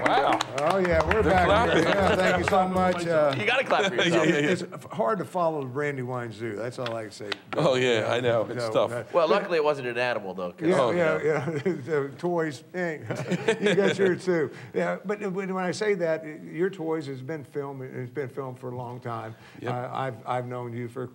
Wow. Oh, yeah, we're back here. Yeah, thank you so much. You got to clap for yourself. It's hard to follow the Brandywine Zoo. That's all I can say. Oh, yeah, I know. It's tough. Well, luckily it wasn't an animal, though. Yeah. The toys. Hey, you got yours, too. Yeah, but when I say that, your toys has been filmed. It's been filmed for a long time. Yep. I've known you for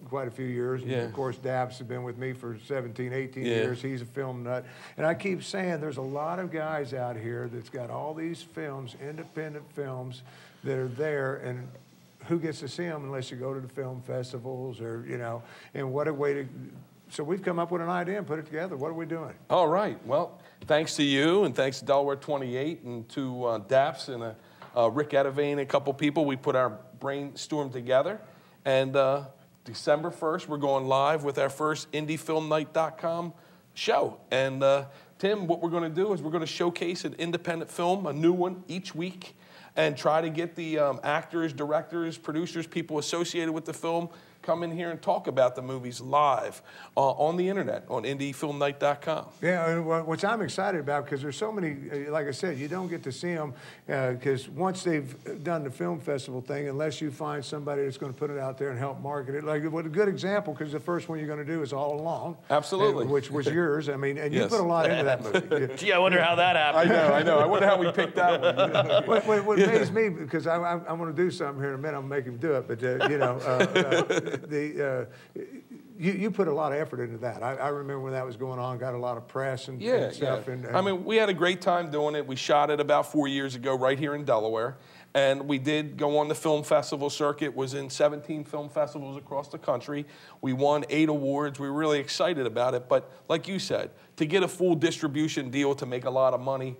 quite a few years. Yeah. Of course, Dabs has been with me for 17, 18 years. He's a film nut. And I keep saying there's a lot of guys out here that's got all these films, independent films, that are there, and who gets to see them unless you go to the film festivals or, you know, and what a way to... So we've come up with an idea and put it together. What are we doing? All right. Well, thanks to you and thanks to Delaware 28 and to Daps and Rick Edivane and a couple people, we put our brainstorm together. And December 1st, we're going live with our first IndieFilmNight.com show. And Tim, what we're going to do is we're going to showcase an independent film, a new one, each week, and try to get the actors, directors, producers, people associated with the film come in here and talk about the movies live on the internet, on IndieFilmNight.com. Yeah, which I'm excited about because there's so many, like I said, you don't get to see them because once they've done the film festival thing, unless you find somebody that's going to put it out there and help market it. Like, what a good example, because the first one you're going to do is All Along. Absolutely. Which was yours. I mean, and you put a lot into that movie. Gee, I wonder how that happened. I know. I wonder how we picked that one. What amazed me, because I'm going to do something here in a minute, I'm going to make him do it, but, you know, you put a lot of effort into that. I remember when that was going on, got a lot of press and stuff. Yeah. And I mean, we had a great time doing it. We shot it about 4 years ago right here in Delaware. And we did go on the film festival circuit, was in 17 film festivals across the country. We won 8 awards. We were really excited about it. But like you said, to get a full distribution deal to make a lot of money,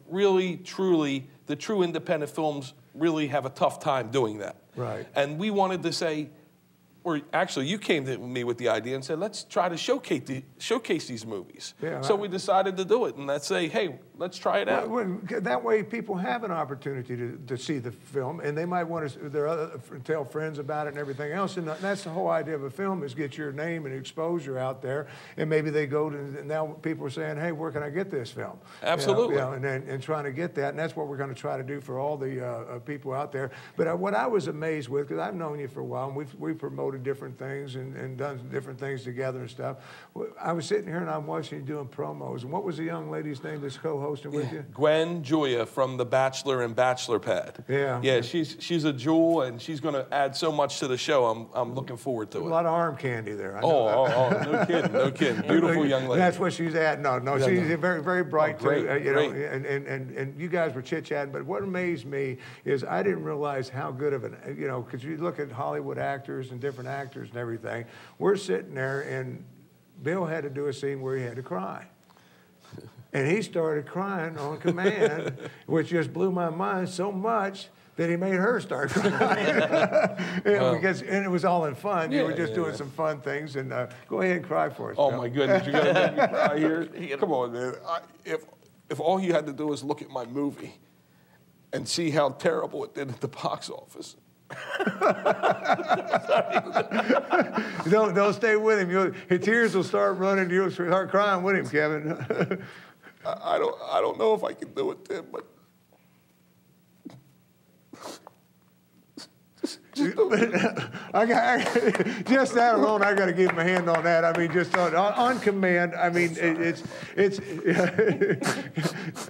really, truly, the true independent films really have a tough time doing that. Right. And we wanted to say, or actually, you came to me with the idea and said, let's try to showcase these movies. Yeah, so we decided to do it, and let's say, hey, let's try it out. That way, people have an opportunity to see the film, and they might want to tell friends about it and everything else. And that's the whole idea of a film, is get your name and exposure out there. And maybe they go to, now people are saying, hey, where can I get this film? Absolutely. You know, and trying to get that, and that's what we're going to try to do for all the people out there. But what I was amazed with, because I've known you for a while, and we've promoted different things and done different things together and stuff. I was sitting here and I'm watching you doing promos. And what was the young lady's name that's co-hosting with you? Gwen Julia from The Bachelor and Bachelor Pad. Yeah. Yeah, she's a jewel, and she's going to add so much to the show. I'm looking forward to it. A lot of arm candy there. No kidding, no kidding. Beautiful young lady. That's what she's at. No, she's very, very bright great, too. You great. know, and you guys were chit-chatting. But what amazed me is I didn't realize how good of an, you know, because you look at Hollywood actors and different actors and everything. We're sitting there, and Bill had to do a scene where he had to cry. And he started crying on command, which just blew my mind so much that he made her start crying. Because it was all in fun. You were just doing some fun things. And go ahead and cry for us, Oh, Bill. my goodness. You're going to make me cry here? Come on, man. If all you had to do was look at my movie and see how terrible it did at the box office, don't stay with him. Your tears will start running. You'll start crying with him, Kevin. I don't know if I can do it, Tim, but just that alone, I got to give him a hand on that. I mean, just on command. I mean, it's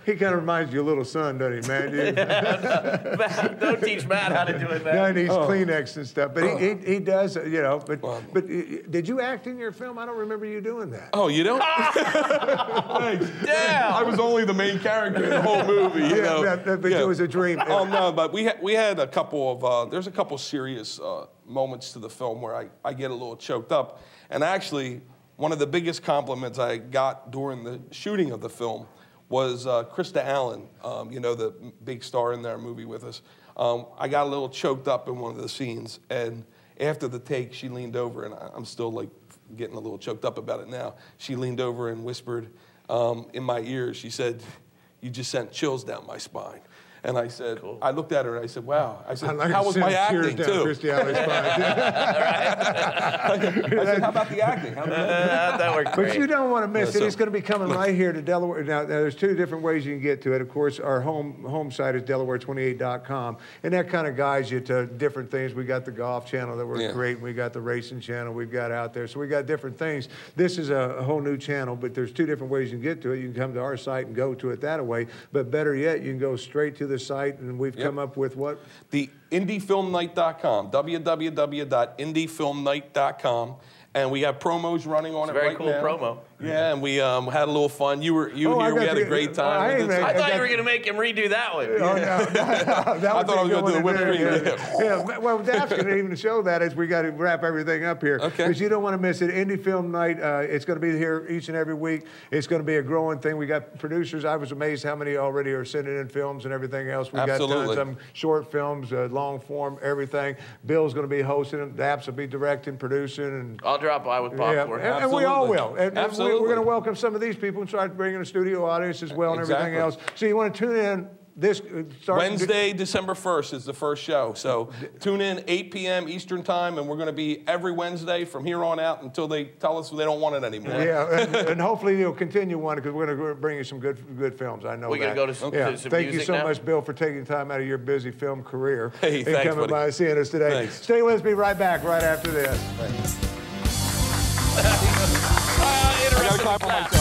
he kind of reminds you of your little son, doesn't he, man? Matt, don't teach Matt how to do it, man. No, he needs Kleenex and stuff, but he does, you know. But did you act in your film? I don't remember you doing that. Oh, you don't? Damn! I was only the main character in the whole movie. You know? But it was a dream. Oh no, but we had a couple of there's a couple serious moments to the film where I get a little choked up. And actually, one of the biggest compliments I got during the shooting of the film was Krista Allen, you know, the big star in that movie with us. I got a little choked up in one of the scenes, and after the take, she leaned over, and I'm still like getting a little choked up about it now. She leaned over and whispered in my ear, she said, "You just sent chills down my spine." And I said, I looked at her and I said, wow. I said, how was Send my tears acting, down too? Christy Alley's spine. I said, how about the acting? That worked great. But you don't want to miss it. so- It's going to be coming right here to Delaware. Now, there's two different ways you can get to it. Of course, our home site is Delaware28.com, and that kind of guides you to different things. We got the golf channel that works great, and we got the racing channel we've got out there. So we got different things. This is a whole new channel, but there's two different ways you can get to it. You can come to our site and go to it that way, but better yet, you can go straight to the site, and we've come up with what? The IndieFilmNight.com, www.IndieFilmNight.com. And we have promos running on it right now. Very cool promo. Yeah, and we had a little fun. You were here. We had a great time. I thought you were going to make him redo that one. Oh, no. I thought I was going to do the whipped cream. Yeah, well, Daph's going to even show that as we got to wrap everything up here. Okay. Because you don't want to miss it. Indie Film Night, it's going to be here each and every week. It's going to be a growing thing. We got producers. I was amazed how many already are sending in films and everything else. We got tons of them, short films, long form, everything. Bill's going to be hosting them. Daph's will be directing, producing. And I'll drop by with popcorn. and we all will. And Absolutely. we're going to welcome some of these people and start bringing a studio audience as well and everything else. So you want to tune in this Wednesday, December 1st is the first show. So tune in 8 p.m. Eastern time, and we're going to be every Wednesday from here on out until they tell us they don't want it anymore. Yeah, and hopefully you'll continue one because we're going to bring you some good films. I know We're going to go to some, to some Thank you music so now? much, Bill, for taking time out of your busy film career Hey, and thanks, coming buddy. by and seeing us today. Thanks. Stay with us. Be right back right after this. I got to clap on myself.